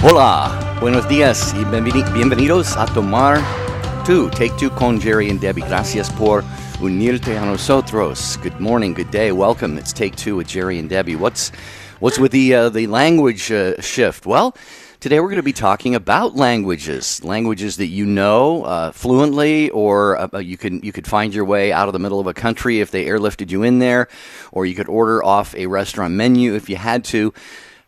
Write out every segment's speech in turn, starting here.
Hola, buenos días y bienvenidos a Tomar Two. Take Two con Jerry and Debbie. Gracias por unirte a nosotros. Good morning, good day, welcome. It's Take Two with Jerry and Debbie. What's with the language shift? Well, today we're going to be talking about languages that you know fluently, or you could find your way out of the middle of a country if they airlifted you in there, or you could order off a restaurant menu if you had to.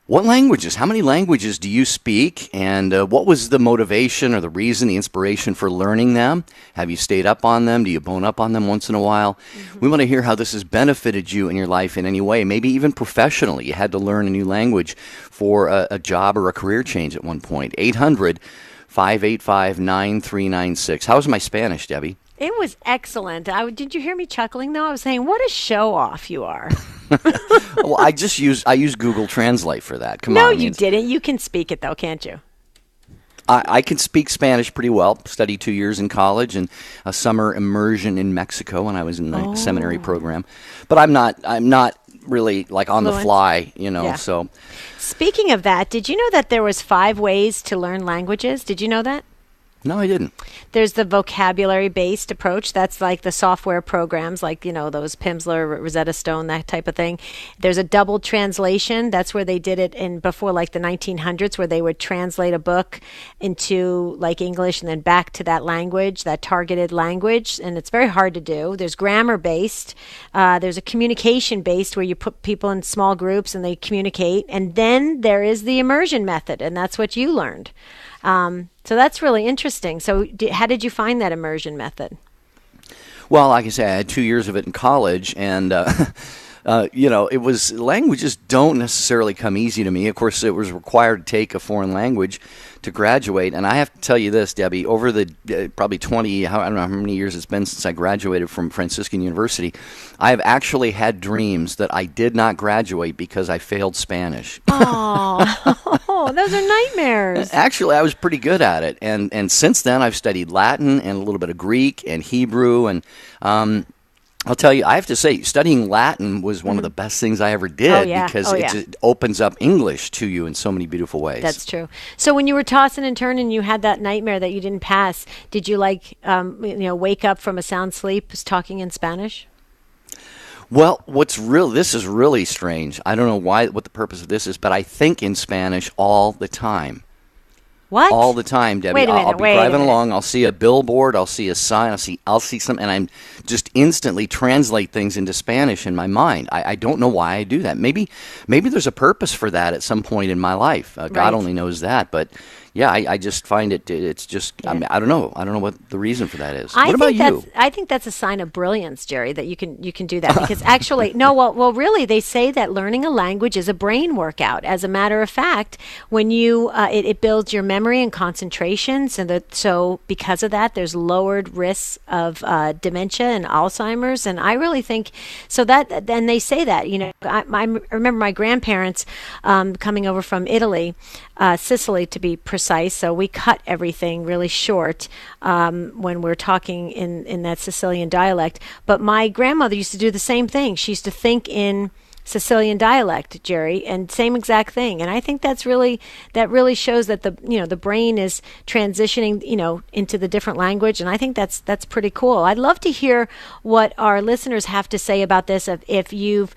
What languages? How many languages do you speak? And what was the motivation or the reason, the inspiration for learning them? Have you stayed up on them? Do you bone up on them once in a while? Mm-hmm. We want to hear how this has benefited you in your life in any way, maybe even professionally. You had to learn a new language for a job or a career change at one point. 800-585-9396. How was my Spanish, Debbie? It was excellent. Did you hear me chuckling, though? I was saying, what a show-off you are. Well, I use Google Translate for that. Come on. No, you didn't. You can speak it, though, can't you? I can speak Spanish pretty well. Studied 2 years in college and a summer immersion in Mexico when I was in the seminary program. But I'm not really like on Fluent. The fly, Yeah. So. Speaking of that, did you know that there was 5 ways to learn languages? Did you know that? No, I didn't. There's the vocabulary-based approach. That's like the software programs, like, those Pimsleur, Rosetta Stone, that type of thing. There's a double translation. That's where they did it before, like, the 1900s, where they would translate a book into, like, English and then back to that language, that targeted language. And it's very hard to do. There's grammar-based. There's a communication-based, where you put people in small groups and they communicate. And then there is the immersion method, and that's what you learned. So that's really interesting. So how did you find that immersion method? Well, like I say, I had 2 years of it in college, and it was, languages don't necessarily come easy to me. Of course, it was required to take a foreign language to graduate, and I have to tell you this, Debbie, over the probably 20, I don't know how many years it's been since I graduated from Franciscan University, I have actually had dreams that I did not graduate because I failed Spanish. Oh, those are nightmares. Actually, I was pretty good at it, and since then I've studied Latin and a little bit of Greek and Hebrew, and I'll tell you, I have to say, studying Latin was one of the best things I ever did because it just opens up English to you in so many beautiful ways. That's true. So when you were tossing and turning, you had that nightmare that you didn't pass. Did you wake up from a sound sleep talking in Spanish? Well, this is really strange. I don't know what the purpose of this is, but I think in Spanish all the time. What? All the time, Debbie. Wait a minute, I'll be driving along, I'll see a billboard, I'll see a sign, I'll see something, and I'm just instantly translate things into Spanish in my mind. I don't know why I do that. Maybe there's a purpose for that at some point in my life. God only knows that, but yeah, I just find it's just, I mean, I don't know what the reason for that is. What about you? I think that's a sign of brilliance, Jerry, that you can do that, because actually, really, they say that learning a language is a brain workout. As a matter of fact, when you, it builds your memory and concentration, so because of that, there's lowered risks of dementia and Alzheimer's, and I really think, so that, then they say that, I remember my grandparents coming over from Italy, Sicily to be precise, so we cut everything really short when we're talking in that Sicilian dialect. But my grandmother used to do the same thing. She used to think in Sicilian dialect, Jerry, and same exact thing. And I think that really shows that the brain is transitioning, into the different language. And I think that's pretty cool. I'd love to hear what our listeners have to say about this. If you've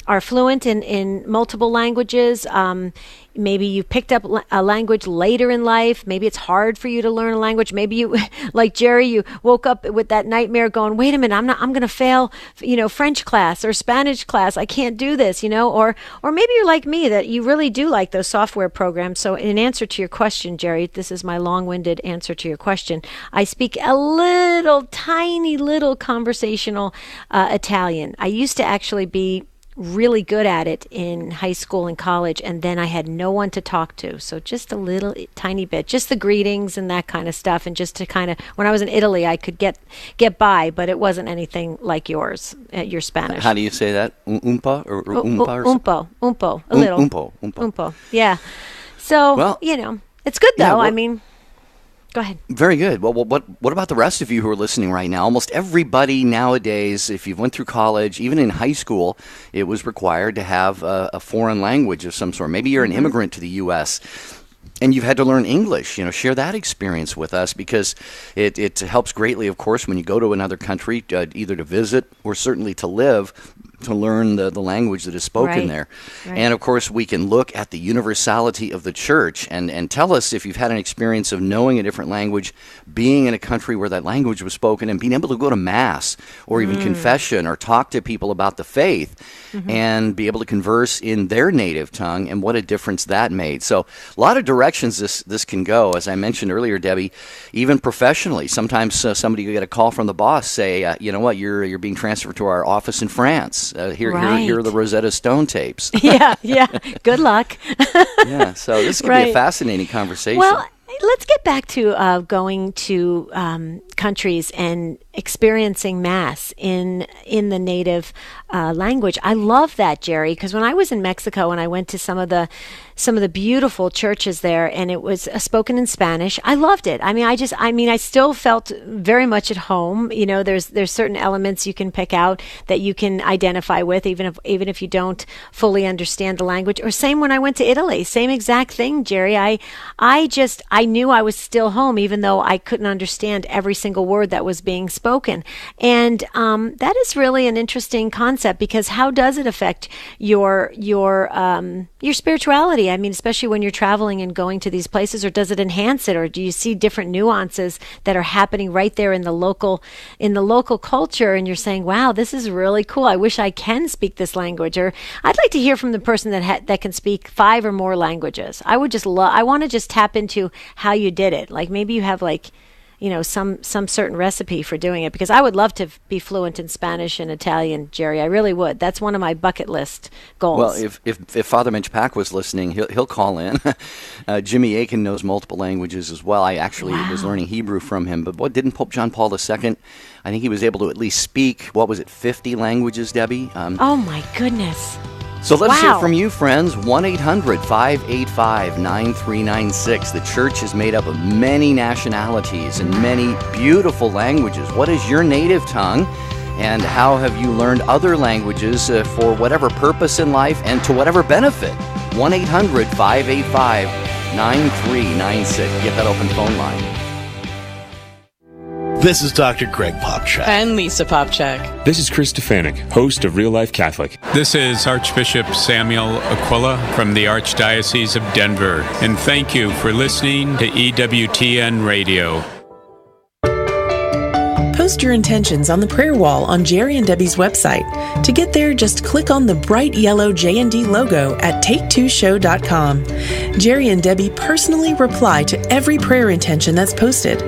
are fluent in multiple languages. Maybe you picked up a language later in life. Maybe it's hard for you to learn a language. Maybe you, like Jerry, you woke up with that nightmare going, wait a minute, I'm going to fail, French class or Spanish class. I can't do this, or maybe you're like me, that you really do like those software programs. So in answer to your question, Jerry, this is my long-winded answer to your question. I speak a tiny little conversational Italian. I used to actually be really good at it in high school and college, and then I had no one to talk to, so just a little tiny bit, just the greetings and that kind of stuff, and just to kind of, when I was in Italy, I could get by, but it wasn't anything like your Spanish. How do you say that? Umpa or umpa? Umpo, a little. Umpo. Yeah. So, it's good though. Yeah, I mean, Go ahead. Very good. Well, what about the rest of you who are listening right now? Almost everybody nowadays, if you went through college, even in high school, it was required to have a foreign language of some sort. Maybe you're an immigrant to the U.S., and you've had to learn English. Share that experience with us, because it helps greatly, of course, when you go to another country, either to visit or certainly to live, to learn the language that is spoken there. Right. And, of course, we can look at the universality of the church and tell us if you've had an experience of knowing a different language, being in a country where that language was spoken, and being able to go to Mass or even confession or talk to people about the faith and be able to converse in their native tongue, and what a difference that made. So a lot of directions this can go. As I mentioned earlier, Debbie, even professionally, sometimes somebody will get a call from the boss, say, you know what, you're being transferred to our office in France. Here are the Rosetta Stone tapes. Yeah. Good luck. Yeah, so this could be a fascinating conversation. Well, let's get back to going to countries and experiencing Mass in the native language. I love that, Jerry, because when I was in Mexico and I went to some of the beautiful churches there, and it was spoken in Spanish, I loved it. I still felt very much at home. There's certain elements you can pick out that you can identify with, even if you don't fully understand the language. Or same when I went to Italy, same exact thing, Jerry. I knew I was still home, even though I couldn't understand every single word that was being spoken. And that is really an interesting concept, because how does it affect your spirituality? I mean, especially when you're traveling and going to these places, or does it enhance it, or do you see different nuances that are happening right there in the local culture, and you're saying, wow, this is really cool. I wish I can speak this language. Or I'd like to hear from the person that can speak 5 or more languages. I want to just tap into how you did it. Like maybe you have some certain recipe for doing it, because I would love to be fluent in Spanish and Italian, Jerry. I really would. That's one of my bucket list goals. Well, if Father Mitch Pack was listening, he'll call in. Jimmy Aiken knows multiple languages as well. I actually was learning Hebrew from him. But didn't Pope John Paul II, I think he was able to at least speak, 50 languages, Debbie? Oh, my goodness. So let's hear from you, friends. 1-800-585-9396. The church is made up of many nationalities and many beautiful languages. What is your native tongue? And how have you learned other languages for whatever purpose in life and to whatever benefit? 1-800-585-9396. Get that open phone line. This is Dr. Greg Popchak. And Lisa Popchak. This is Chris Stefanik, host of Real Life Catholic. This is Archbishop Samuel Aquila from the Archdiocese of Denver. And thank you for listening to EWTN Radio. Post your intentions on the prayer wall on Jerry and Debbie's website. To get there, just click on the bright yellow J&D logo at take2show.com. Jerry and Debbie personally reply to every prayer intention that's posted.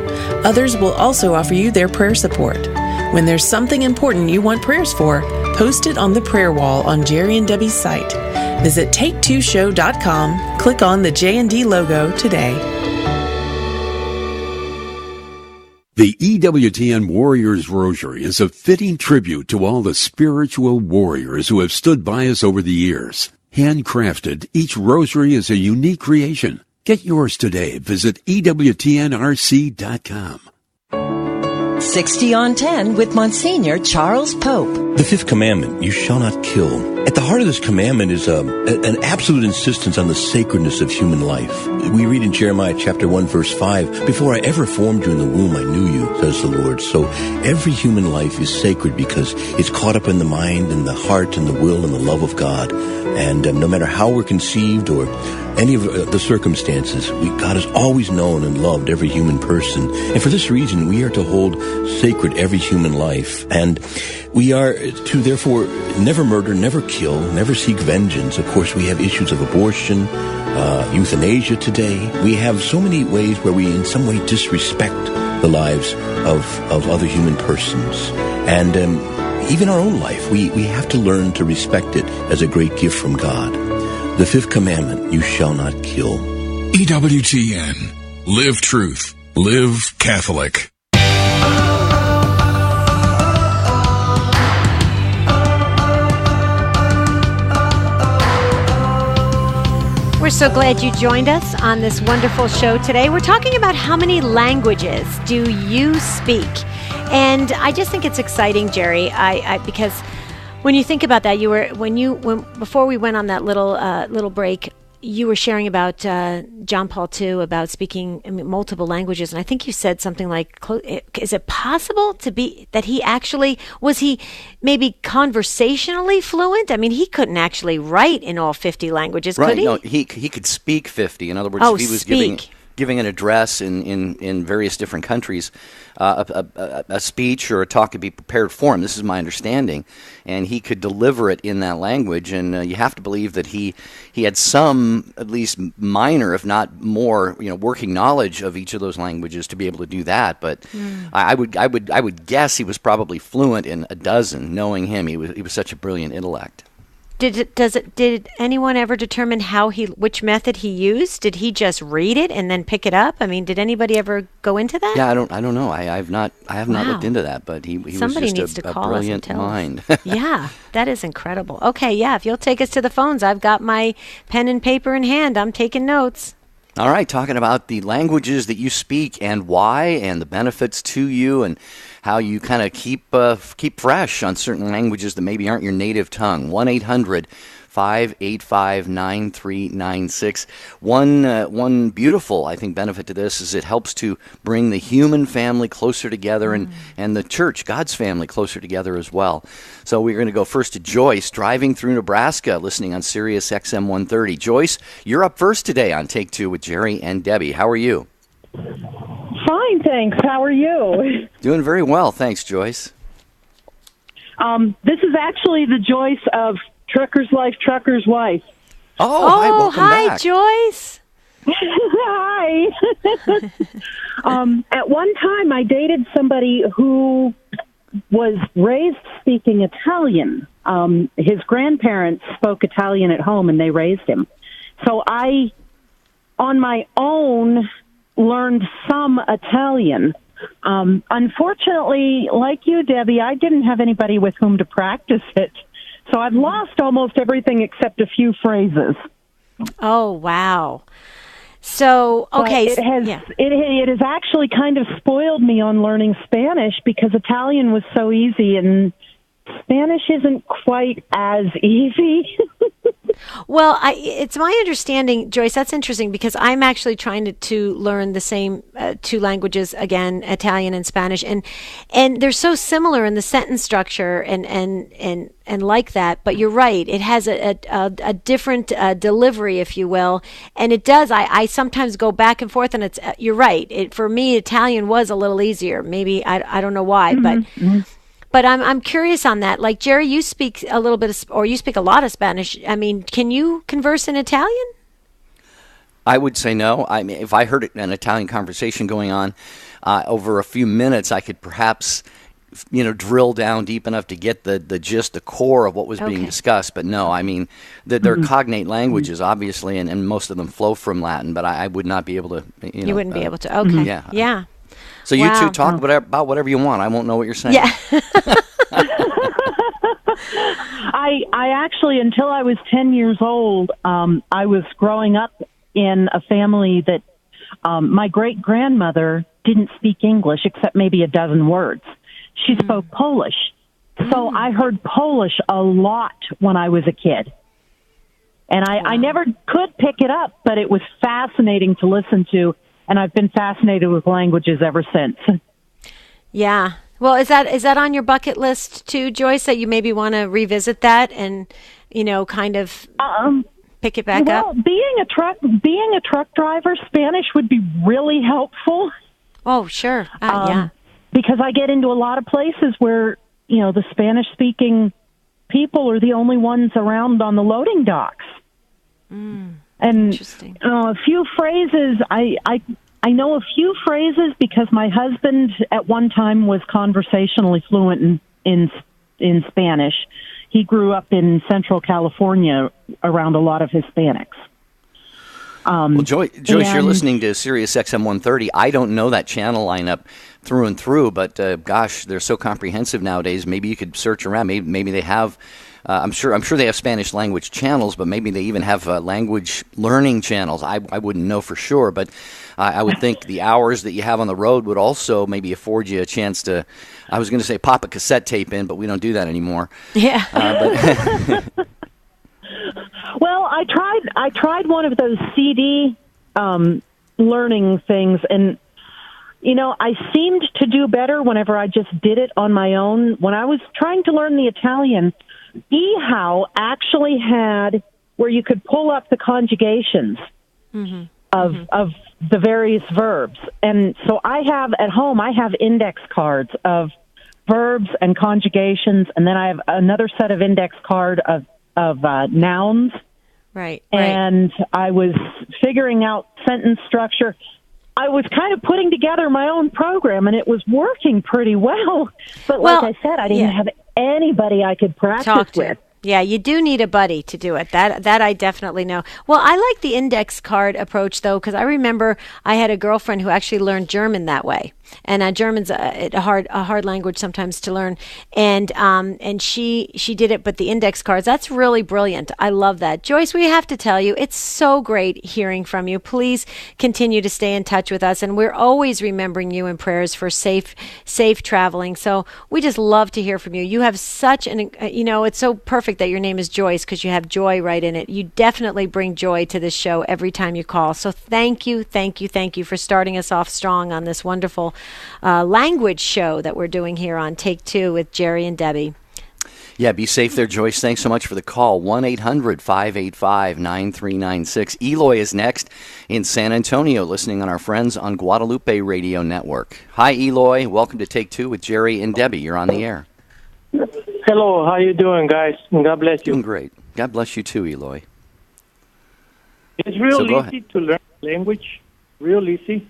Others will also offer you their prayer support. When there's something important you want prayers for, post it on the prayer wall on Jerry and Debbie's site. Visit take2show.com, click on the J&D logo today. The EWTN Warriors Rosary is a fitting tribute to all the spiritual warriors who have stood by us over the years. Handcrafted, each rosary is a unique creation. Get yours today. Visit EWTNRC.com. 60 on 10 with Monsignor Charles Pope. The fifth commandment, you shall not kill. At the heart of this commandment is an absolute insistence on the sacredness of human life. We read in Jeremiah chapter 1, verse 5, before I ever formed you in the womb, I knew you, says the Lord. So every human life is sacred because it's caught up in the mind and the heart and the will and the love of God. And no matter how we're conceived or any of the circumstances, God has always known and loved every human person. And for this reason, we are to hold sacred every human life. And we are to, therefore, never murder, never kill, never seek vengeance. Of course, we have issues of abortion, euthanasia today. We have so many ways where we in some way disrespect the lives of other human persons. And even our own life, we have to learn to respect it as a great gift from God. The fifth commandment, you shall not kill. EWTN. Live truth. Live Catholic. We're so glad you joined us on this wonderful show today. We're talking about how many languages do you speak? And I just think it's exciting, Jerry, because when you think about that, before we went on that little break, you were sharing about John Paul II, about speaking multiple languages, and I think you said something like, is it possible to be that was he maybe conversationally fluent? I mean, he couldn't actually write in all 50 languages, could he? No, he could speak 50. In other words, if he was giving an address in various different countries, a speech or a talk could be prepared for him. This is my understanding, and he could deliver it in that language. And you have to believe that he had some, at least minor, if not more, working knowledge of each of those languages to be able to do that. But I would guess he was probably fluent in a dozen. Knowing him, he was such a brilliant intellect. Did anyone ever determine which method he used? Did he just read it and then pick it up? I mean, did anybody ever go into that? Yeah, I don't know. I have not looked into that, but he was just a brilliant mind. Yeah, that is incredible. Okay, yeah, if you'll take us to the phones, I've got my pen and paper in hand. I'm taking notes. All right, talking about the languages that you speak and why, and the benefits to you, and how you kind of keep fresh on certain languages that maybe aren't your native tongue. 1-800-585-9396. One beautiful, I think, benefit to this is it helps to bring the human family closer together and the church, God's family, closer together as well. So we're going to go first to Joyce, driving through Nebraska, listening on Sirius XM 130. Joyce, you're up first today on Take Two with Jerry and Debbie. How are you? Fine, thanks. How are you? Doing very well. Thanks, Joyce. This is actually the Joyce of Trucker's Life, Trucker's Wife. Oh, hi, back. Joyce. Hi. At one time, I dated somebody who was raised speaking Italian. His grandparents spoke Italian at home, and they raised him. So I, on my own, learned some Italian. Unfortunately, like you, Debbie, I didn't have anybody with whom to practice it. So I've lost almost everything except a few phrases. Oh, wow. So, okay. But it has actually kind of spoiled me on learning Spanish because Italian was so easy and Spanish isn't quite as easy. Well, it's my understanding, Joyce, that's interesting because I'm actually trying to learn the same two languages again, Italian and Spanish, and they're so similar in the sentence structure and like that. But you're right, it has a different delivery, if you will, and it does. I sometimes go back and forth, and it's you're right. For me, Italian was a little easier. Maybe I don't know why, but. But I'm curious on that. Like, Jerry, you speak a little bit or you speak a lot of Spanish. I mean, can you converse in Italian? I would say no. I mean, if I heard an Italian conversation going on over a few minutes, I could perhaps, drill down deep enough to get the gist, the core of what was being discussed. But no, I mean, they're cognate languages, obviously, and most of them flow from Latin. But I would not be able to. You wouldn't be able to. Okay. Yeah. So you two talk about whatever you want. I won't know what you're saying. Yeah. I actually, until I was 10 years old, I was growing up in a family that my great-grandmother didn't speak English except maybe a dozen words. She spoke Polish. So I heard Polish a lot when I was a kid. And I never could pick it up, but it was fascinating to listen to. And I've been fascinated with languages ever since. Yeah. Well, is that on your bucket list too, Joyce, that you maybe want to revisit that and, kind of pick it back up? Well, being a truck driver, Spanish would be really helpful. Oh, sure. Yeah. Because I get into a lot of places where, the Spanish-speaking people are the only ones around on the loading docks. And a few phrases, I know a few phrases because my husband at one time was conversationally fluent in Spanish. He grew up in Central California around a lot of Hispanics. Joyce, you're listening to Sirius XM 130. I don't know that channel lineup through and through, but gosh, they're so comprehensive nowadays. Maybe you could search around. Maybe they have I'm sure they have Spanish language channels, but maybe they even have language learning channels. I wouldn't know for sure, but I would think the hours that you have on the road would also maybe afford you a chance to, I was going to say pop a cassette tape in, but we don't do that anymore. Yeah. Well, I tried one of those CD learning things, and I seemed to do better whenever I just did it on my own. When I was trying to learn the Italian, eHow actually had where you could pull up the conjugations of the various verbs. And so I have at home, I have index cards of verbs and conjugations, and then I have another set of index card of nouns. Right. And I was figuring out sentence structure. I was kind of putting together my own program, and it was working pretty well. But like I said, I didn't have anybody I could practice with. Yeah, you do need a buddy to do it. That I definitely know. Well, I like the index card approach, though, because I remember I had a girlfriend who actually learned German that way. And German's a hard language sometimes to learn. And she did it, but the index cards, that's really brilliant. I love that. Joyce, we have to tell you, it's so great hearing from you. Please continue to stay in touch with us. And we're always remembering you in prayers for safe traveling. So we just love to hear from you. You have such it's so perfect that your name is Joyce because you have joy right in it. You definitely bring joy to this show every time you call. So thank you for starting us off strong on this wonderful language show that we're doing here on Take Two with Jerry and Debbie. Yeah, be safe there, Joyce. Thanks so much for the call. 1-800-585-9396. Eloy is next in San Antonio, listening on our friends on Guadalupe Radio Network. Hi, Eloy. Welcome to Take Two with Jerry and Debbie. You're on the air. Hello, how you doing, guys? God bless you. Doing great. God bless you too, Eloy. It's real easy to learn language. Real easy.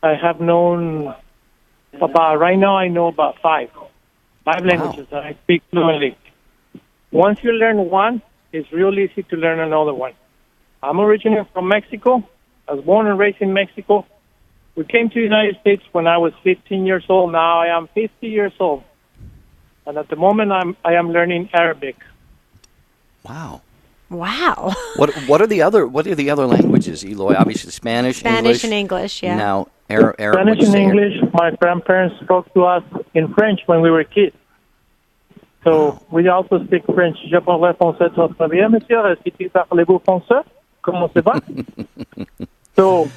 I have known right now I know about five languages that I speak fluently. Once you learn one, it's real easy to learn another one. I'm originally from Mexico. I was born and raised in Mexico. We came to the United States when I was 15 years old. Now I am 50 years old. And at the moment, I am learning Arabic. Wow. What are the other languages, Eloy? Obviously, Spanish and English. Yeah. Now, Spanish and English. My grandparents spoke to us in French when we were kids. So we also speak French. Je parle français très bien, monsieur. Si tu parlez-vous français? Comment ça va? So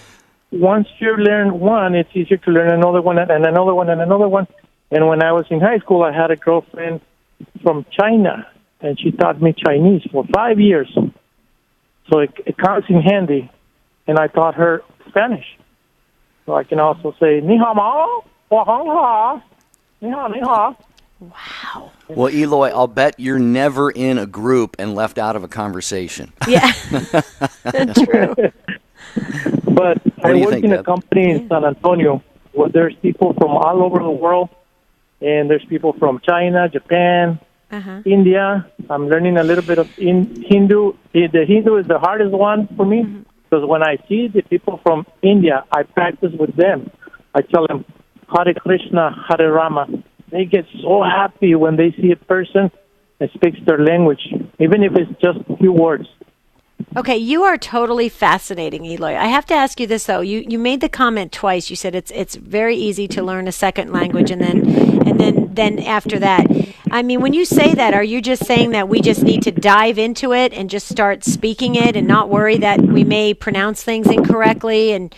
once you learn one, it's easier to learn another one and another one and another one. And when I was in high school, I had a girlfriend from China, and she taught me Chinese for 5 years. So it comes in handy, and I taught her Spanish. So I can also say, ni hao mao, wa hong ha, ni hao, ni hao. Wow. Well, Eloy, I'll bet you're never in a group and left out of a conversation. Yeah, true. But I work in a company in San Antonio where there's people from all over the world. And there's people from China, Japan, India. I'm learning a little bit of Hindu. The Hindu is the hardest one for me because when I see the people from India, I practice with them. I tell them, Hare Krishna, Hare Rama. They get so happy when they see a person that speaks their language, even if it's just a few words. Okay, you are totally fascinating, Eloy. I have to ask you this though. You made the comment twice. You said it's very easy to learn a second language, and then after that, I mean, when you say that, are you just saying that we just need to dive into it and just start speaking it, and not worry that we may pronounce things incorrectly, and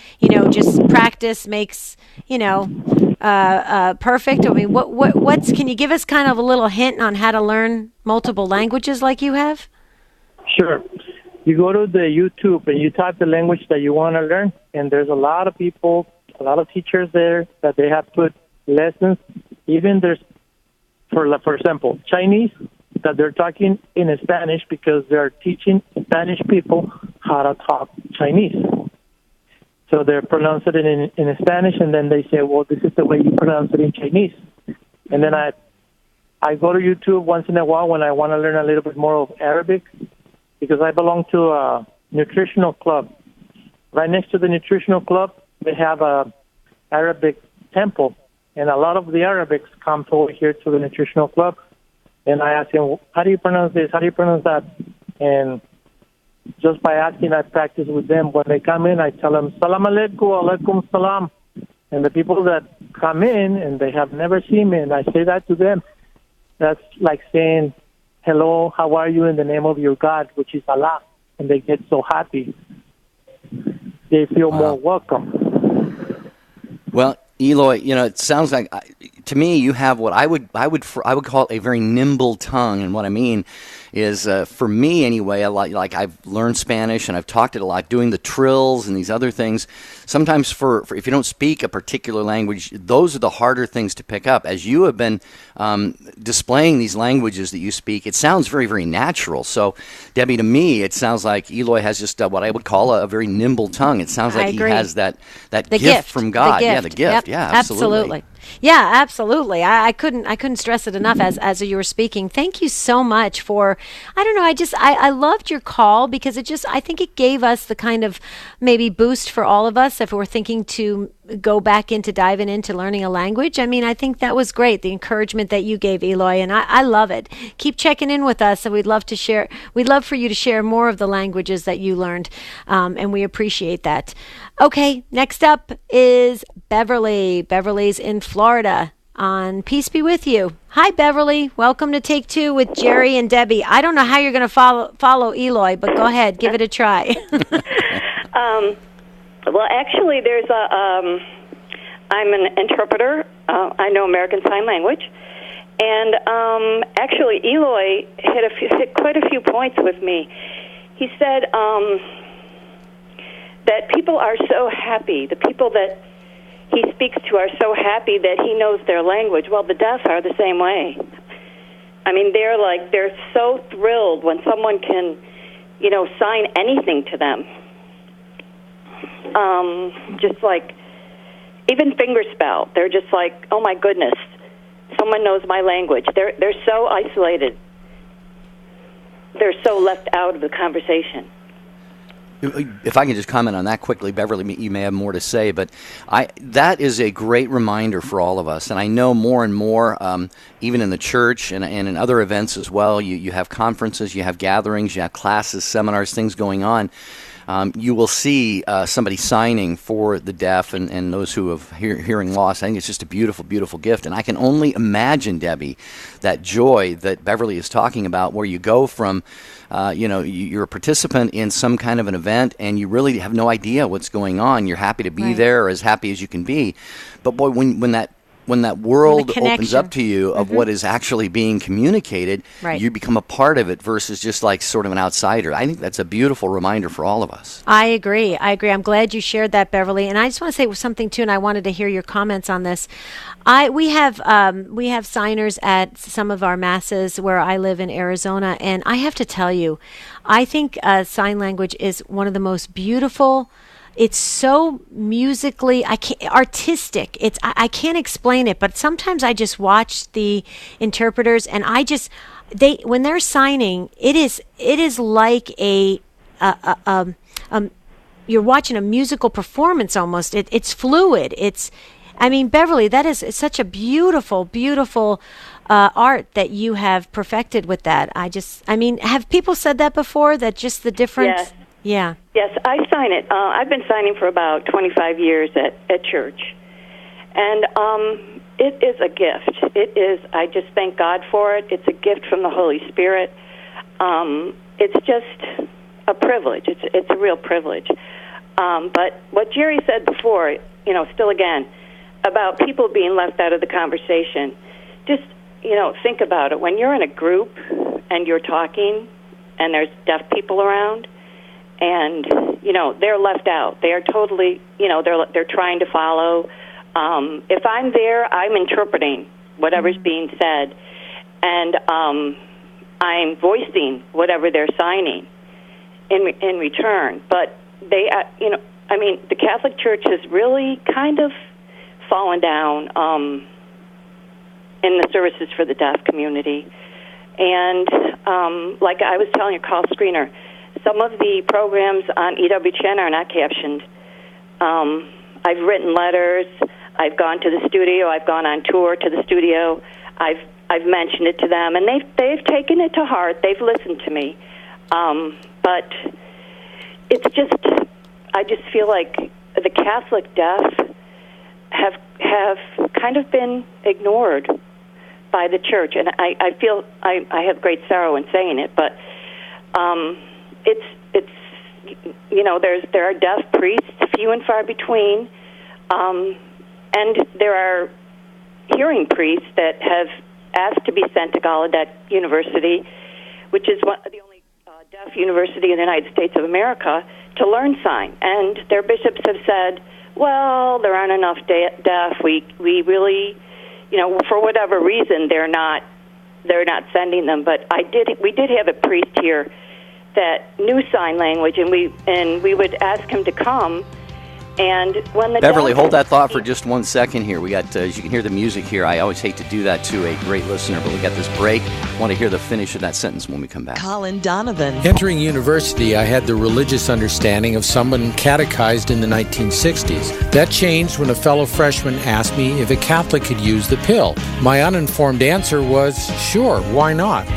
just practice makes perfect? I mean, what's can you give us kind of a little hint on how to learn multiple languages like you have? Sure. You go to the YouTube and you type the language that you want to learn, and there's a lot of people, a lot of teachers there that they have put lessons. Even there's, for example, Chinese that they're talking in Spanish because they're teaching Spanish people how to talk Chinese. So they're pronouncing it in Spanish, and then they say, well, this is the way you pronounce it in Chinese. And then I go to YouTube once in a while when I want to learn a little bit more of Arabic, because I belong to a nutritional club. Right next to the nutritional club, they have a Arabic temple, and a lot of the Arabics come over here to the nutritional club. and I ask him, how do you pronounce this? How do you pronounce that? And just by asking, I practice with them. When they come in, I tell them, Salam alaikum, alaikum salam. And the people that come in and they have never seen me, and I say that to them, that's like saying, hello, how are you in the name of your God, which is Allah. And they get so happy. They feel more welcome. Well, Eloy, it sounds like to me you have what I would call a very nimble tongue, and what I mean is, for me anyway, like I've learned Spanish and I've talked it a lot, doing the trills and these other things. Sometimes for if you don't speak a particular language, those are the harder things to pick up. As you have been displaying these languages that you speak, it sounds very, very natural. So, Debbie, to me, it sounds like Eloy has just what I would call a very nimble tongue. It sounds like he has that gift from God. Yeah, the gift. Yep. Yeah, absolutely. Yeah, absolutely. I couldn't stress it enough as you were speaking. Thank you so much for, I don't know, I loved your call because I think it gave us the kind of maybe boost for all of us if we're thinking to go back into diving into learning a language. I mean, I think that was great, the encouragement that you gave, Eloy, and I love it. Keep checking in with us, and we'd love for you to share more of the languages that you learned, and we appreciate that. Okay, next up is Beverly. Beverly's in Florida on Peace Be With You. Hi, Beverly. Welcome to Take Two with Jerry and Debbie. I don't know how you're going to follow Eloy, but go ahead, give it a try. Well, actually, I'm an interpreter. I know American Sign Language. And actually, Eloy hit quite a few points with me. He said that people are so happy. The people that he speaks to are so happy that he knows their language. Well, the deaf are the same way. I mean, they're so thrilled when someone can, sign anything to them. Just like, even fingerspell. They're just like, oh my goodness, someone knows my language. They're so isolated. They're so left out of the conversation. If I can just comment on that quickly, Beverly, you may have more to say, but that is a great reminder for all of us. And I know more and more, even in the church and in other events as well, you have conferences, you have gatherings, you have classes, seminars, things going on. You will see somebody signing for the deaf and those who have hearing loss. I think it's just a beautiful, beautiful gift. And I can only imagine, Debbie, that joy that Beverly is talking about, where you go from, you're a participant in some kind of an event and you really have no idea what's going on. You're happy to be there, or as happy as you can be. But boy, when that world opens up to you of what is actually being communicated, you become a part of it versus just like sort of an outsider. I think that's a beautiful reminder for all of us. I agree. I'm glad you shared that, Beverly. And I just want to say something too, and I wanted to hear your comments on this. We have signers at some of our masses where I live in Arizona, and I have to tell you, I think sign language is one of the most beautiful. It's so musically artistic. I can't explain it, but sometimes I just watch the interpreters, and when they're signing, it is like you're watching a musical performance almost. It's fluid. Beverly, that is such a beautiful, beautiful art that you have perfected with that. Have people said that before? That just the difference? Yes. Yeah. Yes, I sign it. I've been signing for about 25 years at church. And it is a gift. It is. I just thank God for it. It's a gift from the Holy Spirit. It's just a privilege. It's a real privilege. But what Jerry said before, still again, about people being left out of the conversation, just, think about it. When you're in a group and you're talking and there's deaf people around, and they're left out. They are totally, they're trying to follow. If I'm there, I'm interpreting whatever's being said, and I'm voicing whatever they're signing in return. But they, the Catholic Church has really kind of fallen down in the services for the deaf community, and like I was telling your call screener, some of the programs on EWTN are not captioned. I've written letters. I've gone to the studio. I've gone on tour to the studio. I've I've mentioned it to them, and they've taken it to heart. They've listened to me, but it's just, I just feel like the Catholic deaf have kind of been ignored by the church, and I feel I have great sorrow in saying it, but it's there are deaf priests, few and far between, and there are hearing priests that have asked to be sent to Gallaudet University, which is the only deaf university in the United States of America, to learn sign. And their bishops have said, well, there aren't enough deaf. We really, for whatever reason, they're not sending them. But we did have a priest here that knew sign language, and we would ask him to come. And when the Beverly, hold that thought for just 1 second here. We got, as you can hear the music here, I always hate to do that to a great listener, but we got this break. I want to hear the finish of that sentence when we come back. Colin Donovan. Entering university, I had the religious understanding of someone catechized in the 1960s. That changed when a fellow freshman asked me if a Catholic could use the pill. My uninformed answer was, sure, why not?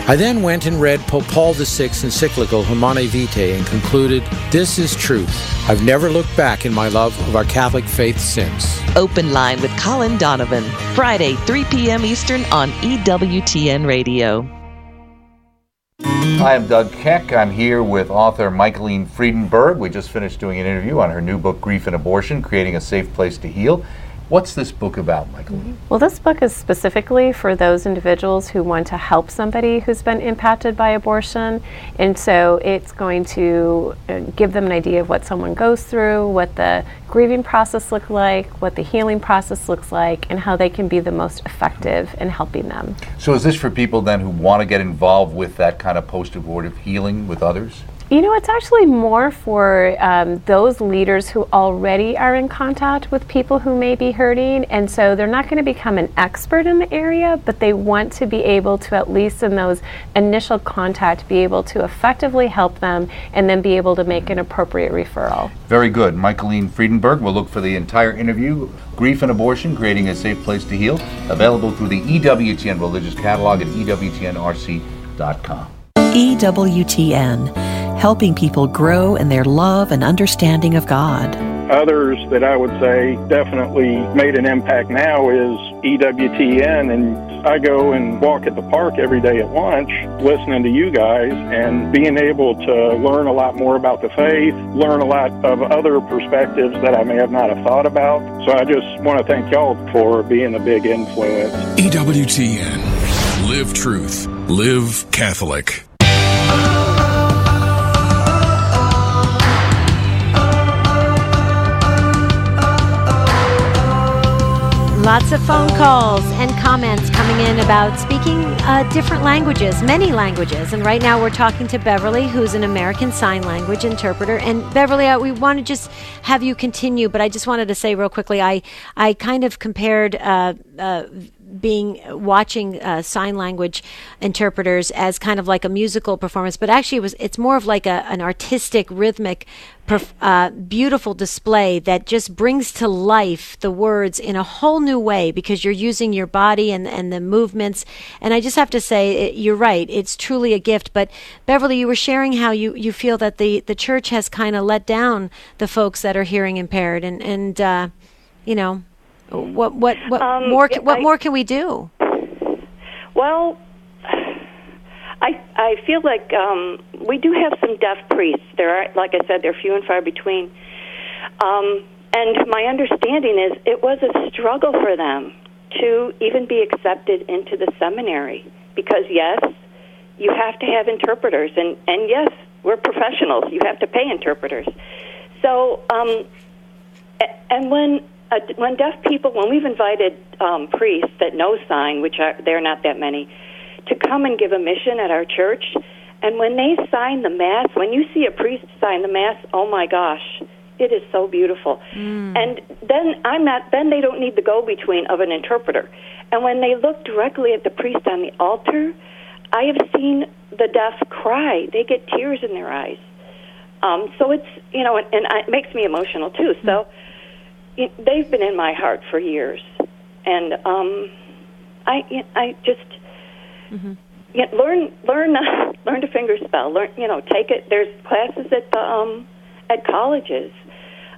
I then went and read Pope Paul VI's encyclical Humanae Vitae and concluded, this is truth. I've never looked back in my love of our Catholic faith since. Open Line with Colin Donovan, Friday, 3 p.m. Eastern on EWTN Radio. Hi, I'm Doug Keck. I'm here with author Michaeline Friedenberg. We just finished doing an interview on her new book, Grief and Abortion, Creating a Safe Place to Heal. What's this book about, Michaeline? Well, this book is specifically for those individuals who want to help somebody who's been impacted by abortion. And so it's going to give them an idea of what someone goes through, what the grieving process looks like, what the healing process looks like, and how they can be the most effective in helping them. So is this for people then who want to get involved with that kind of post-abortive healing with others? It's actually more for those leaders who already are in contact with people who may be hurting, and so they're not going to become an expert in the area, but they want to be able to, at least in those initial contact, be able to effectively help them and then be able to make an appropriate referral. Very good. Michaeline Friedenberg. We'll look for the entire interview, Grief and Abortion, Creating a Safe Place to Heal, available through the EWTN Religious Catalog at EWTNRC.com. EWTN, helping people grow in their love and understanding of God. Others that I would say definitely made an impact now is EWTN, and I go and walk at the park every day at lunch listening to you guys and being able to learn a lot more about the faith, learn a lot of other perspectives that I may have not have thought about. So I just want to thank y'all for being a big influence. EWTN. Live truth. Live Catholic. Lots of phone calls and comments coming in about speaking different languages, many languages. And right now we're talking to Beverly, who's an American Sign Language interpreter. And Beverly, we want to just have you continue, but I just wanted to say real quickly, I kind of compared watching sign language interpreters as kind of like a musical performance, but actually it's more of like an artistic, rhythmic, beautiful display that just brings to life the words in a whole new way because you're using your body and the movements. And I just have to say, you're right, it's truly a gift. But Beverly, you were sharing how you feel that the church has kind of let down the folks that are hearing impaired, and what more can we do? Well, I feel like we do have some deaf priests. There are, like I said, they're few and far between. And my understanding is it was a struggle for them to even be accepted into the seminary because, yes, you have to have interpreters. And yes, we're professionals. You have to pay interpreters. So, and when deaf people, when we've invited priests that know sign, which they're not that many, to come and give a mission at our church, and when they sign the Mass, when you see a priest sign the Mass, oh my gosh, it is so beautiful. And then they don't need the go-between of an interpreter. And when they look directly at the priest on the altar, I have seen the deaf cry. They get tears in their eyes. So it's, and it makes me emotional too. So they've been in my heart for years. And I just learn to fingerspell. Take it. There's classes at colleges.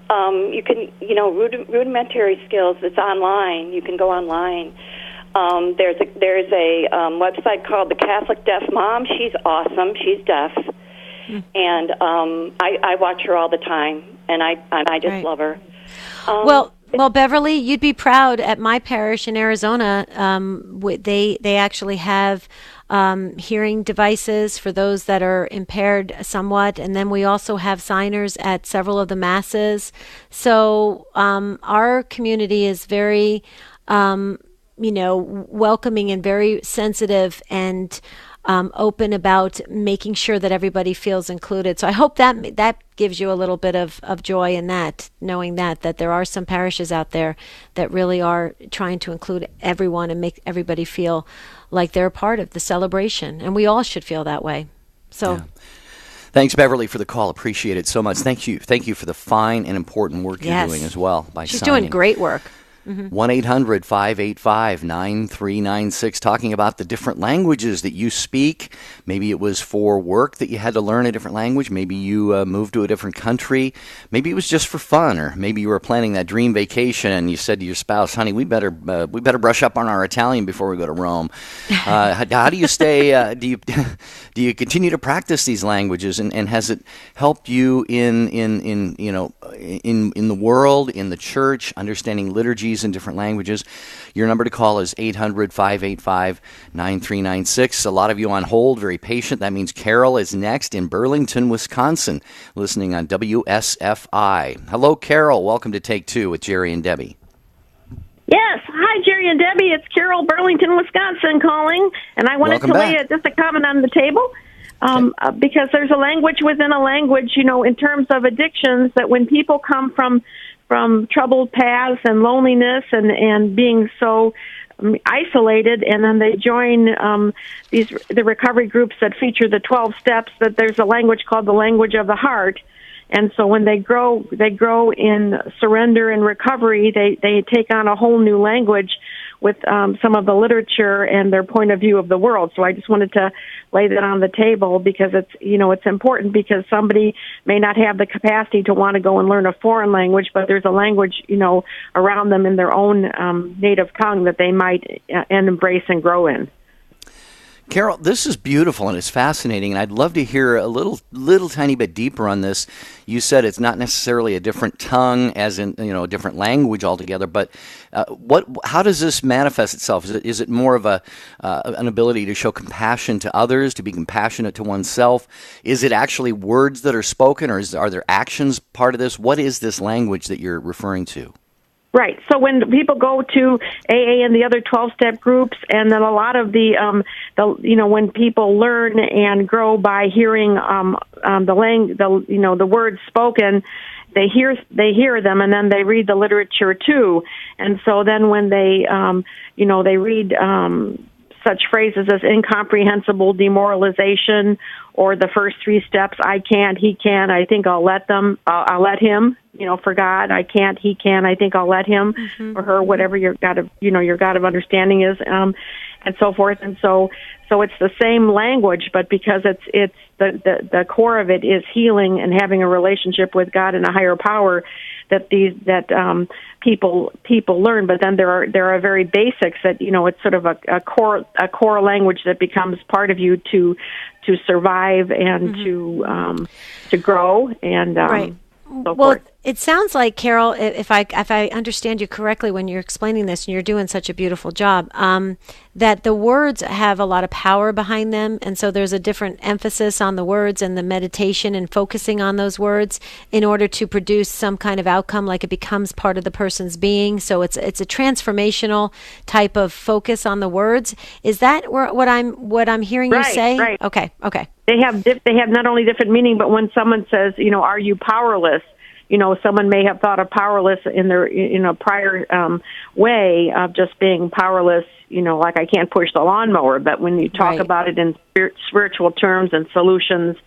You can, rudimentary skills. It's online. You can go online. There's a website called the Catholic Deaf Mom. She's awesome. She's deaf, and I watch her all the time, and I just love her. Well, Beverly, you'd be proud. At my parish in Arizona, they actually have hearing devices for those that are impaired somewhat, and then we also have signers at several of the masses. So our community is very, welcoming and very sensitive and open about making sure that everybody feels included. So I hope that gives you a little bit of joy in that, knowing that there are some parishes out there that really are trying to include everyone and make everybody feel like they're a part of the celebration. And we all should feel that way. So. Yeah. Thanks, Beverly, for the call. Appreciate it so much. Thank you for the fine and important work you're doing as well by She's signing. doing great work. 1-800-585-9396, talking about the different languages that you speak. Maybe it was for work that you had to learn a different language. Maybe you moved to a different country. Maybe it was just for fun, or maybe you were planning that dream vacation and you said to your spouse, honey, we better brush up on our Italian before we go to Rome. How do you stay, do you continue to practice these languages, and has it helped you in the world, in the church, understanding liturgies in different languages? Your number to call is 800-585-9396. A lot of you on hold, very patient. That means Carol is next in Burlington, Wisconsin, listening on WSFI. Hello, Carol. Welcome to Take Two with Jerry and Debbie. Yes. Hi, Jerry and Debbie. It's Carol, Burlington, Wisconsin calling, and I wanted to lay just a comment on the table. Because there's a language within a language, in terms of addictions, that when people come from troubled paths and loneliness and being so isolated, and then they join the recovery groups that feature the 12 steps, that there's a language called the language of the heart. And so when they grow in surrender and recovery, they take on a whole new language with some of the literature and their point of view of the world. So I just wanted to lay that on the table, because it's important, because somebody may not have the capacity to want to go and learn a foreign language, but there's a language, around them in their own native tongue that they might embrace and grow in. Carol, this is beautiful and it's fascinating, and I'd love to hear a little tiny bit deeper on this. You said it's not necessarily a different tongue, as in a different language altogether, but how does this manifest itself? Is it more of an ability to show compassion to others, to be compassionate to oneself? Is it actually words that are spoken, or are there actions part of this? What is this language that you're referring to? Right. So when people go to AA and the other 12-step groups, and then a lot of when people learn and grow by hearing the words spoken, they hear them, and then they read the literature too. And so then when they read such phrases as incomprehensible demoralization, or the first 3 steps, I can't, he can, I think I'll let him, for God, I can't, he can, I think I'll let him, or her, whatever your God of understanding is, and so forth. And so it's the same language, but because it's the core of it is healing and having a relationship with God and a higher power, that people learn. But then there are very basics that it's sort of a core language that becomes part of you to survive and to grow and right. So forth. It sounds like, Carol, if I understand you correctly when you're explaining this, and you're doing such a beautiful job, that the words have a lot of power behind them, and so there's a different emphasis on the words and the meditation and focusing on those words in order to produce some kind of outcome, like it becomes part of the person's being. So it's a transformational type of focus on the words. Is that what I'm hearing you say? Right. Okay. They have not only different meaning, but when someone says, are you powerless? Someone may have thought of powerless in their prior way of just being powerless, like I can't push the lawnmower. But when you talk about it in spiritual terms and solutions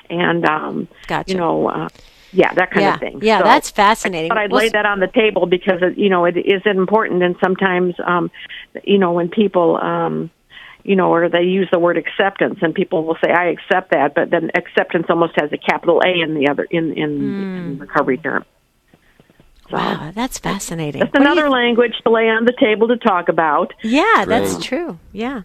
and Gotcha. That kind of thing. Yeah, so that's fascinating. But I'd lay that on the table because it is important, and sometimes when people or they use the word acceptance, and people will say, "I accept that," but then acceptance almost has a capital A in the other in recovery term. So, wow, that's fascinating. That's another language to lay on the table to talk about. Yeah, that's true. Yeah.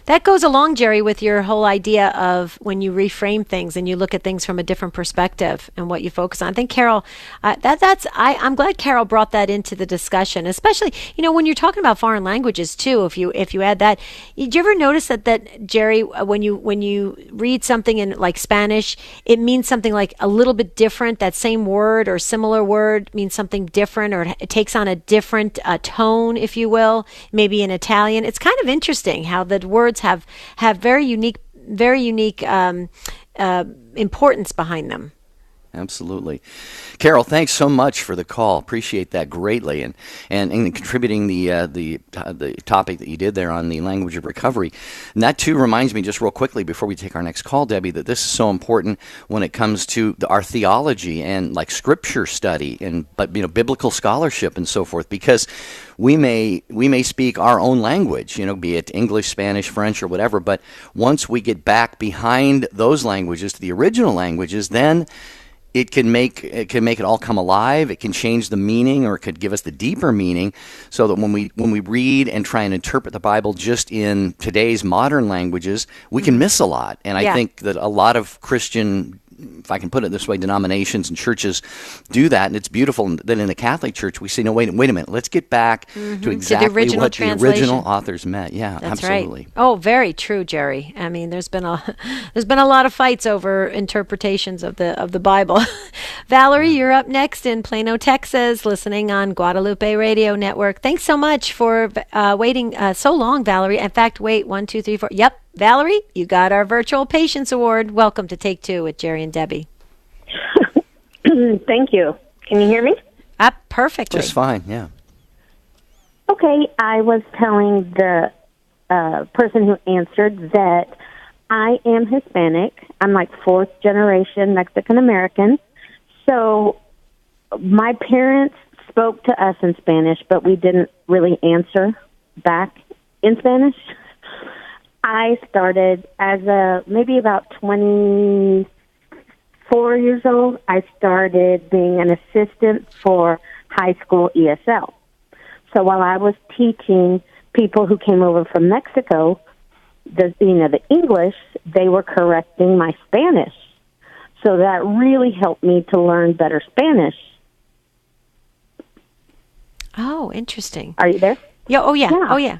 That goes along, Jerry, with your whole idea of when you reframe things and you look at things from a different perspective and what you focus on. I think Carol, I'm glad Carol brought that into the discussion, especially when you're talking about foreign languages too. If you add that, did you ever notice that Jerry, when you read something in like Spanish, it means something like a little bit different. That same word or similar word means something different, or it takes on a different tone, if you will. Maybe in Italian, it's kind of interesting how the words have very unique importance behind them. Absolutely. Carol, thanks so much for the call. Appreciate that greatly, and contributing the topic that you did there on the language of recovery. And that too reminds me, just real quickly before we take our next call, Debbie, that this is so important when it comes to our theology and like scripture study but biblical scholarship and so forth, because we may speak our own language, be it English, Spanish, French, or whatever, but once we get back behind those languages to the original languages, then it can make it all come alive. It can change the meaning, or it could give us the deeper meaning, so that when we read and try and interpret the Bible just in today's modern languages, we can miss a lot. And I think that a lot of Christian, if I can put it this way, denominations and churches do that, and it's beautiful that in the Catholic Church we say, no, wait a minute, let's get back to exactly to the original what the original authors meant. Yeah, that's absolutely. Right. Oh, very true, Jerry. I mean, there's been a lot of fights over interpretations of the Bible. Valerie, you're up next in Plano, Texas, listening on Guadalupe Radio Network. Thanks so much for waiting so long, Valerie. In fact, wait, 1, 2, 3, 4. Yep. Valerie, you got our Virtual Patience Award. Welcome to Take Two with Jerry and Debbie. Thank you. Can you hear me? Perfectly. Just fine, yeah. Okay, I was telling the person who answered that I am Hispanic. I'm like fourth generation Mexican American. So my parents spoke to us in Spanish, but we didn't really answer back in Spanish. I started as maybe about 24 years old. I started being an assistant for high school ESL. So while I was teaching people who came over from Mexico, the English, they were correcting my Spanish. So that really helped me to learn better Spanish. Oh, interesting. Are you there? Yeah. Oh, yeah. Yeah. Oh, yeah.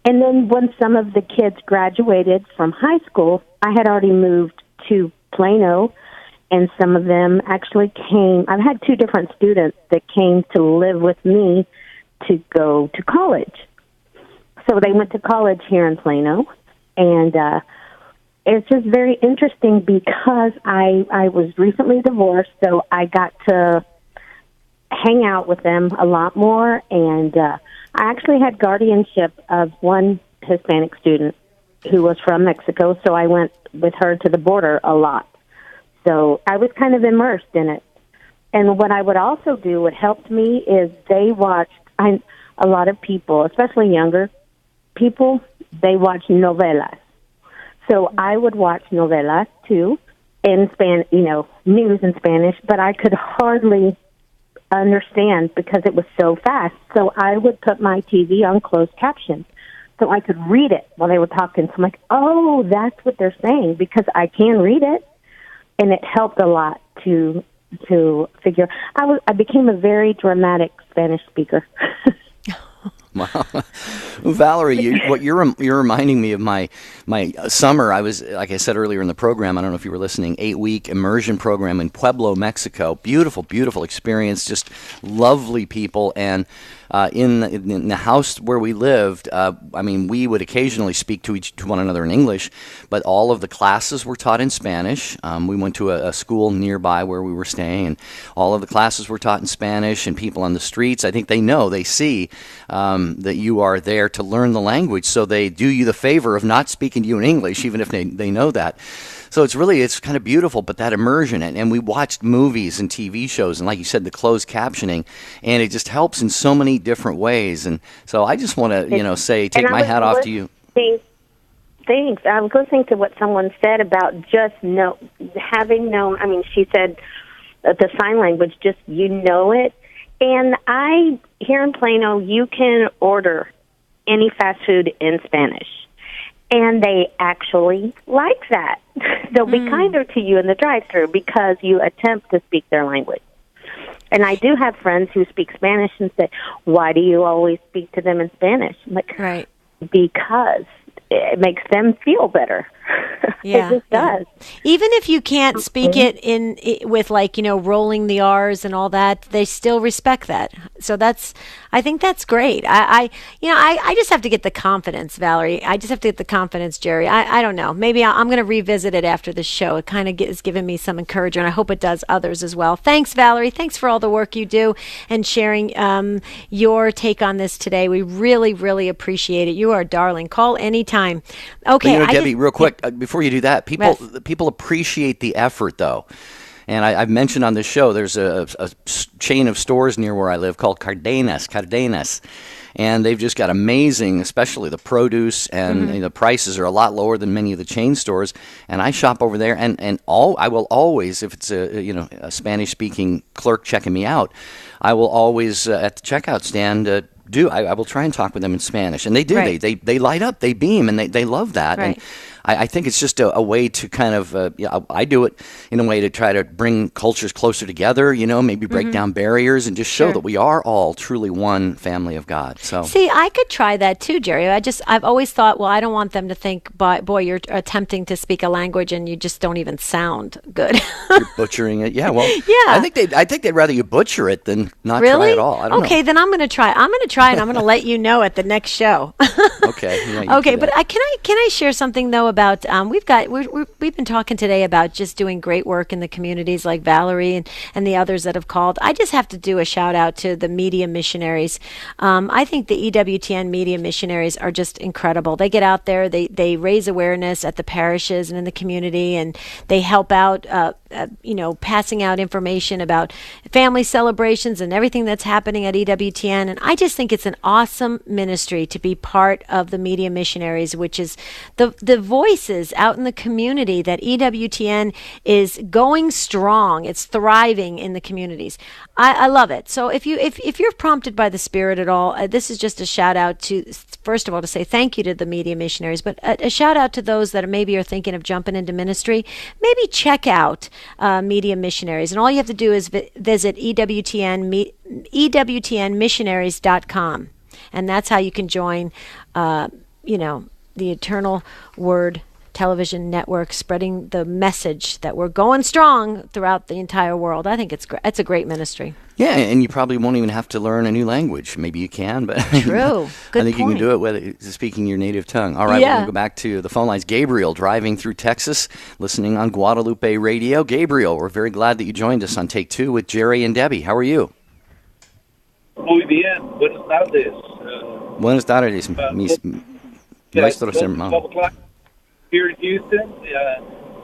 And then when some of the kids graduated from high school, I had already moved to Plano, and some of them actually came. I've had 2 different students that came to live with me to go to college. So they went to college here in Plano, and it's just very interesting because I was recently divorced, so I got to hang out with them a lot more, and I actually had guardianship of one Hispanic student who was from Mexico, so I went with her to the border a lot. So I was kind of immersed in it. And what I would also do, what helped me, is they watched, a lot of people, especially younger people, they watch novelas. So I would watch novelas, too, in news in Spanish, but I could hardly understand because it was so fast. So I would put my TV on closed caption so I could read it while they were talking. So I'm like, oh, that's what they're saying, because I can read it. And it helped a lot to figure. I became a very dramatic Spanish speaker. Wow. Well, Valerie, what you're reminding me of my summer. I was, like I said earlier in the program, I don't know if you were listening, 8-week immersion program in Pueblo, Mexico. Beautiful, beautiful experience. Just lovely people. And in the house where we lived, we would occasionally speak to one another in English, but all of the classes were taught in Spanish. We went to a school nearby where we were staying, and all of the classes were taught in Spanish, and people on the streets, I think they see that you are there to learn the language, so they do you the favor of not speaking to you in English, even if they know that. So it's kind of beautiful, but that immersion, and we watched movies and TV shows, and like you said, the closed captioning, and it just helps in so many different ways. And so I just want to, say, take my hat off to you. Thanks. I was listening to what someone said about having known. I mean, she said the sign language, just it. And here in Plano, you can order any fast food in Spanish. And they actually like that. They'll be kinder to you in the drive-thru because you attempt to speak their language. And I do have friends who speak Spanish and say, why do you always speak to them in Spanish? I'm like, right. Because it makes them feel better. Yeah, it just does. Even if you can't speak it with rolling the R's and all that, they still respect that. So I think that's great. I just have to get the confidence, Valerie. I just have to get the confidence, Jerry. I don't know. Maybe I'm going to revisit it after the show. It kind of is giving me some encouragement. I hope it does others as well. Thanks, Valerie. Thanks for all the work you do and sharing your take on this today. We really, really appreciate it. You are a darling. Call anytime. Okay, Debbie, real quick, before you do that, people appreciate the effort, though. And I've mentioned on this show, there's a chain of stores near where I live called Cardenas. And they've just got amazing, especially the produce, and the prices are a lot lower than many of the chain stores. And I shop over there, and I will always, if it's a Spanish-speaking clerk checking me out, I will always at the checkout stand I will try and talk with them in Spanish, and they do. Right. They light up, they beam, and they love that. Right. And I think it's just a way to kind of, I do it in a way to try to bring cultures closer together, maybe break down barriers and just show that we are all truly one family of God. So see, I could try that too, Jerry. I've always thought, well, I don't want them to think, boy, you're attempting to speak a language and you just don't even sound good. You're butchering it. Yeah, well, yeah. I think they'd rather you butcher it than not try at all. I don't know. Okay, then I'm going to try. I'm going to try, and I'm going to let you know at the next show. Okay. Yeah, okay, but can I share something though about we've been talking today about just doing great work in the communities like Valerie and the others that have called. I just have to do a shout out to the media missionaries. I think the EWTN media missionaries are just incredible. They get out there, they raise awareness at the parishes and in the community, and they help out passing out information about family celebrations and everything that's happening at EWTN. And I just think it's an awesome ministry to be part of the media missionaries, which is the voices out in the community that EWTN is going strong. It's thriving in the communities. I love it. So if you're prompted by the Spirit at all, this is just a shout out to, first of all, to say thank you to the media missionaries, but a shout out to those that maybe are thinking of jumping into ministry. Maybe check out media missionaries, and all you have to do is visit EWTNmissionaries.com, and that's how you can join the Eternal Word Television Network, spreading the message that we're going strong throughout the entire world. I think it's a great ministry. Yeah, and you probably won't even have to learn a new language. Maybe you can, but true. Good I think point. you can do it with speaking your native tongue. All right, We're going to go back to the phone lines. Gabriel, driving through Texas, listening on Guadalupe Radio. Gabriel, we're very glad that you joined us on Take Two with Jerry and Debbie. How are you? Muy bien. Buenas tardes. Buenas tardes, mis maestros hermanos. Here in Houston,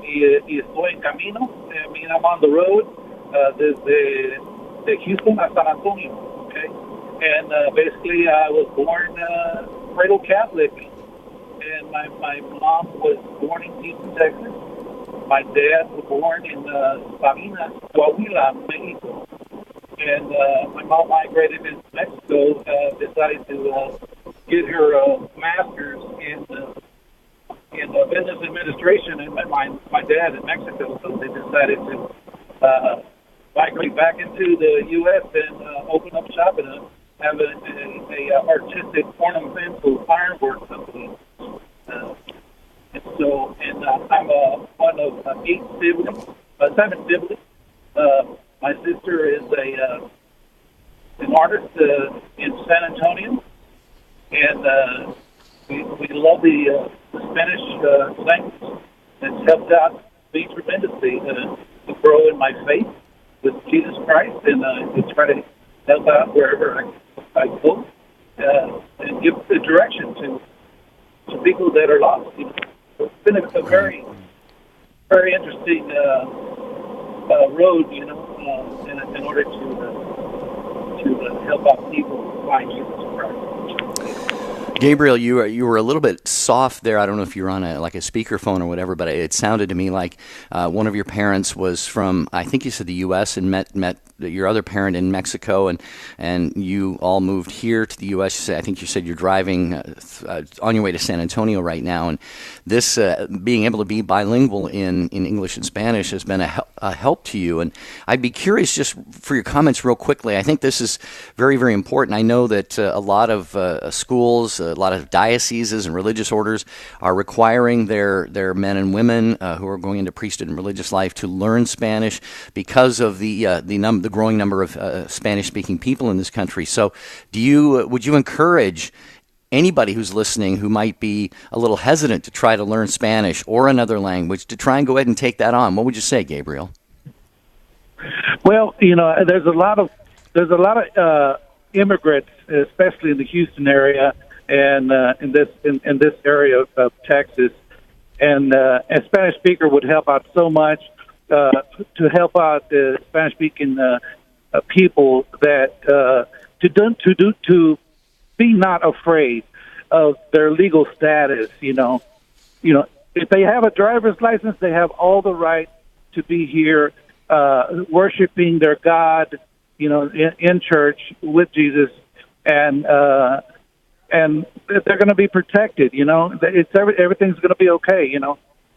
y estoy en camino. I'm on the road desde Houston a San Antonio. Okay, and basically I was born cradle Catholic, and my mom was born in Houston, Texas. My dad was born in Sabinas, Coahuila, Mexico, and my mom migrated into Mexico. Decided to get her master's in business administration, and my dad in Mexico, so they decided to migrate back into the U.S. and open up shop and have a artistic ornamental ironwork company. I'm one of 7 siblings. My sister is an artist in San Antonio, and we love the Spanish language. It's helped out me tremendously to grow in my faith with Jesus Christ, and to try to help out wherever I go, and give the direction to people that are lost. It's been a very very interesting road, in order to help out people find Jesus Christ. Gabriel, you were a little bit soft there. I don't know if you're on a speakerphone or whatever, but it sounded to me like one of your parents was from, I think you said the U.S. and met your other parent in Mexico, and you all moved here to the U.S. I think you said you're driving on your way to San Antonio right now, and this being able to be bilingual in English and Spanish has been a help to you. And I'd be curious just for your comments real quickly. I think this is very, very important. I know that a lot of schools, a lot of dioceses and religious orders are requiring their men and women who are going into priesthood and religious life to learn Spanish because of the growing number of Spanish-speaking people in this country. So, would you encourage anybody who's listening who might be a little hesitant to try to learn Spanish or another language to try and go ahead and take that on? What would you say, Gabriel? Well, there's a lot of immigrants, especially in the Houston area and in this area of Texas, and a Spanish speaker would help out so much to help out the Spanish-speaking people that to be not afraid of their legal status. If they have a driver's license, they have all the right to be here worshiping their God, in church with Jesus, and they're going to be protected. Everything's going to be okay.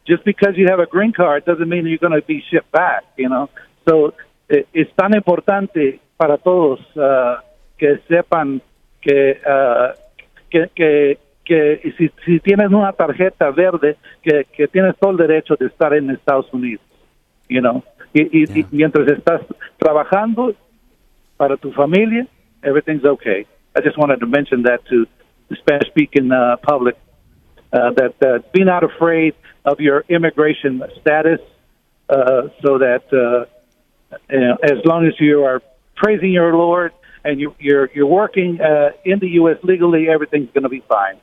Just because you have a green card doesn't mean you're going to be shipped back. So es tan importante para todos que sepan que si tienes una tarjeta verde, que tienes todo el derecho de estar en Estados Unidos. Y mientras estás trabajando para tu familia, everything's okay. I just wanted to mention that to the Spanish-speaking public, that be not afraid of your immigration status, so that as long as you are praising your Lord and you're working in the U.S. legally, everything's going to be fine.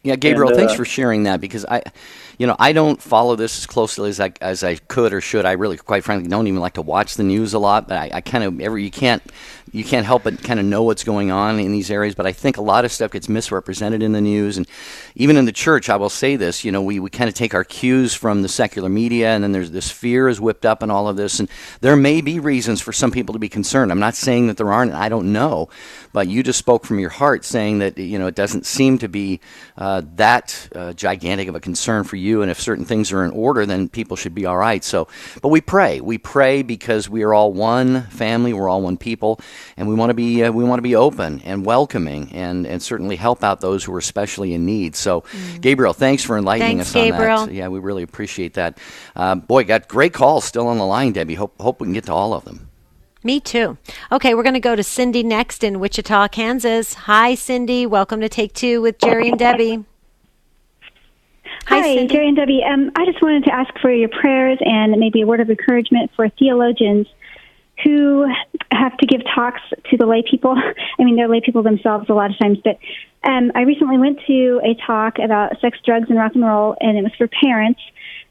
Yeah, Gabriel, thanks for sharing that, because I don't follow this as closely as I could or should. I really, quite frankly, don't even like to watch the news a lot. But I kind of you can't help but kind of know what's going on in these areas. But I think a lot of stuff gets misrepresented in the news, and even in the church. I will say this: we kind of take our cues from the secular media, and then there's this fear is whipped up in all of this, and there may be reasons for some people to be concerned. I'm not saying that there aren't. And I don't know, but you just spoke from your heart, saying that it doesn't seem to be that gigantic of a concern for you, and if certain things are in order, then people should be all right. So, but we pray because we are all one family, we're all one people, and we want to be open and welcoming, and certainly help out those who are especially in need. So, Gabriel, thanks for enlightening us on Gabriel. that. Yeah, we really appreciate that. Got great calls still on the line, Debbie. Hope we can get to all of them. Me too. Okay, we're going to go to Cindy next in Wichita, Kansas. Hi, Cindy. Welcome to Take Two with Jerry and Debbie. Hi, Jerry and Debbie. I just wanted to ask for your prayers and maybe a word of encouragement for theologians who have to give talks to the lay people. I mean, they're lay people themselves a lot of times, but I recently went to a talk about sex, drugs, and rock and roll, and it was for parents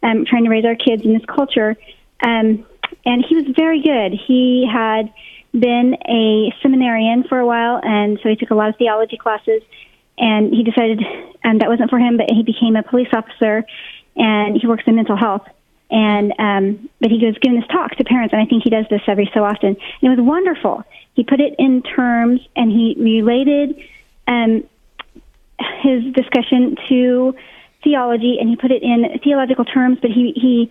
trying to raise our kids in this culture. And he was very good. He had been a seminarian for a while, and so he took a lot of theology classes, and he decided that wasn't for him, but he became a police officer, and he works in mental health. And but he was giving this talk to parents, and I think he does this every so often. And it was wonderful. He put it in terms, and he related his discussion to theology, and he put it in theological terms, but he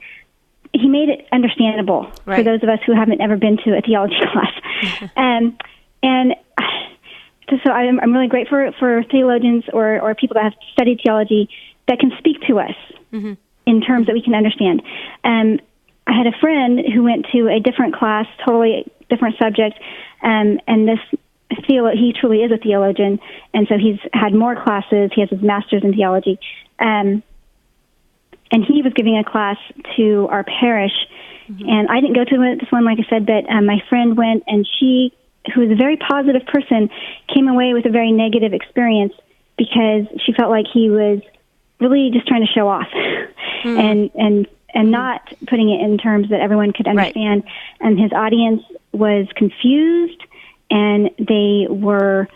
made it understandable for those of us who haven't ever been to a theology class. And so I'm really grateful for theologians or people that have studied theology that can speak to us in terms that we can understand. I had a friend who went to a different class, totally different subject, and he truly is a theologian, and so he's had more classes. He has his master's in theology. And he was giving a class to our parish, and I didn't go to this one, like I said, but my friend went, and she, who was a very positive person, came away with a very negative experience because she felt like he was really just trying to show off and and not putting it in terms that everyone could understand. Right. And his audience was confused, and they were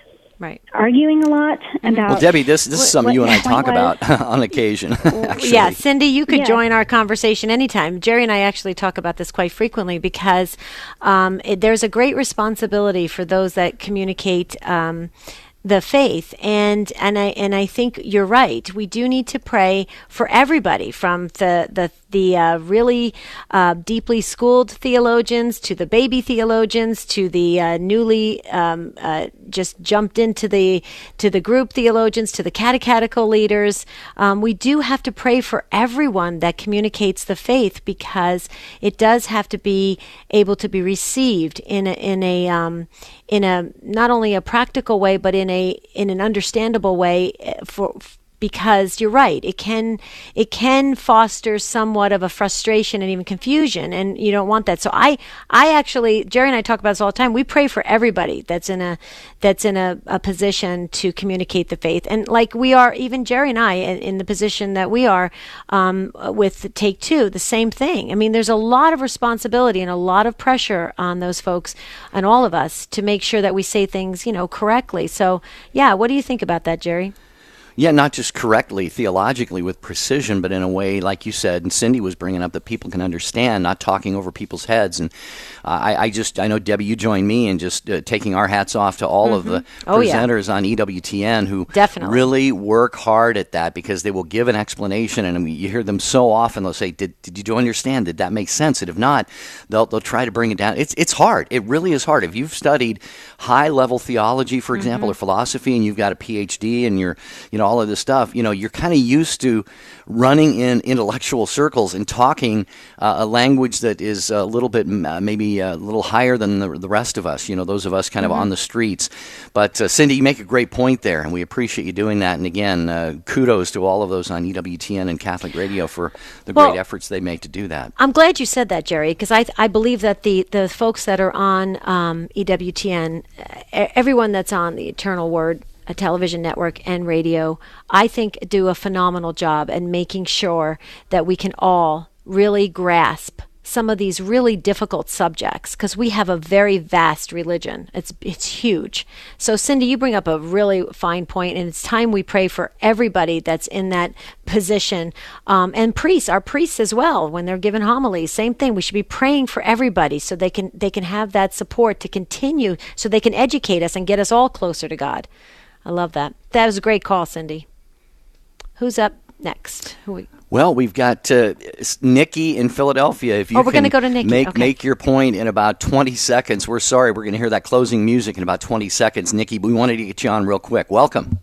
arguing a lot about. Well, Debbie, this is something you and I talk about on occasion. Yeah, Cindy, you could join our conversation anytime. Jerry and I actually talk about this quite frequently because there's a great responsibility for those that communicate the faith, and I think you're right. We do need to pray for everybody, from the really deeply schooled theologians to the baby theologians to the newly just jumped into the group theologians to the catechetical leaders. We do have to pray for everyone that communicates the faith, because it does have to be able to be received in a not only a practical way, but in an understandable way, because you're right, it can foster somewhat of a frustration and even confusion, and you don't want that. So I actually, Jerry and I talk about this all the time. We pray for everybody that's in a position to communicate the faith, and like we are, even Jerry and I, in the position that we are with Take Two, the same thing. I mean, there's a lot of responsibility and a lot of pressure on those folks and all of us to make sure that we say things, correctly. So yeah, what do you think about that, Jerry? Yeah, not just correctly, theologically, with precision, but in a way, like you said, and Cindy was bringing up, that people can understand, not talking over people's heads. And I know, Debbie, you joined me in just taking our hats off to all of the presenters on EWTN who really work hard at that, because they will give an explanation, and you hear them so often. They'll say, did you understand? Did that make sense? And if not, they'll try to bring it down. It's hard. It really is hard. If you've studied high-level theology, for example, or philosophy, and you've got a PhD, and you're, all of this stuff, you're kind of used to running in intellectual circles and talking a language that is a little bit, maybe a little higher than the rest of us, those of us kind of on the streets. But Cindy, you make a great point there, and we appreciate you doing that. And again, kudos to all of those on EWTN and Catholic Radio for the great efforts they make to do that. I'm glad you said that, Jerry, because I believe that the folks that are on EWTN, everyone that's on the Eternal Word, a television network and radio, I think do a phenomenal job in making sure that we can all really grasp some of these really difficult subjects, because we have a very vast religion. It's huge. So Cindy, you bring up a really fine point, and it's time we pray for everybody that's in that position, and priests, our priests as well, when they're given homilies, same thing. We should be praying for everybody so they can have that support to continue, so they can educate us and get us all closer to God. I love that. That was a great call, Cindy. Who's up next? Well, we've got Nikki in Philadelphia. If you we're going to go to Nikki. Make your point in about 20 seconds. We're sorry, we're going to hear that closing music in about 20 seconds. Nikki, we wanted to get you on real quick. Welcome.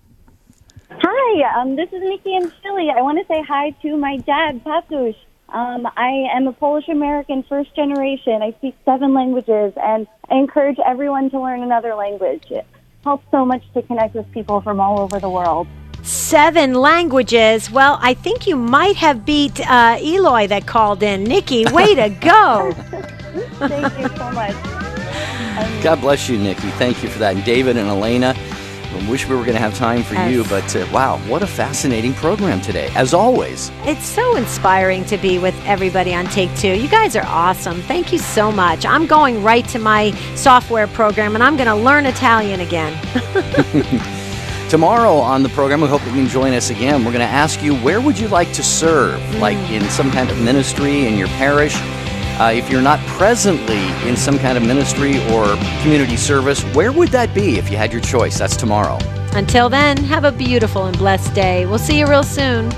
Hi, this is Nikki in Philly. I want to say hi to my dad, Tatuś. I am a Polish-American first generation. I speak 7 languages, and I encourage everyone to learn another language. It helps so much to connect with people from all over the world. 7 languages. Well, I think you might have beat Eloy that called in. Nikki, way to go. Thank you so much. God bless you, Nikki. Thank you for that. And David and Elena, I wish we were going to have time for you, but wow, what a fascinating program today, as always. It's so inspiring to be with everybody on Take Two. You guys are awesome. Thank you so much. I'm going right to my software program, and I'm going to learn Italian again. Tomorrow on the program, we hope you can join us again. We're going to ask you, where would you like to serve? Like in some kind of ministry in your parish? If you're not presently in some kind of ministry or community service, where would that be if you had your choice? That's tomorrow. Until then, have a beautiful and blessed day. We'll see you real soon.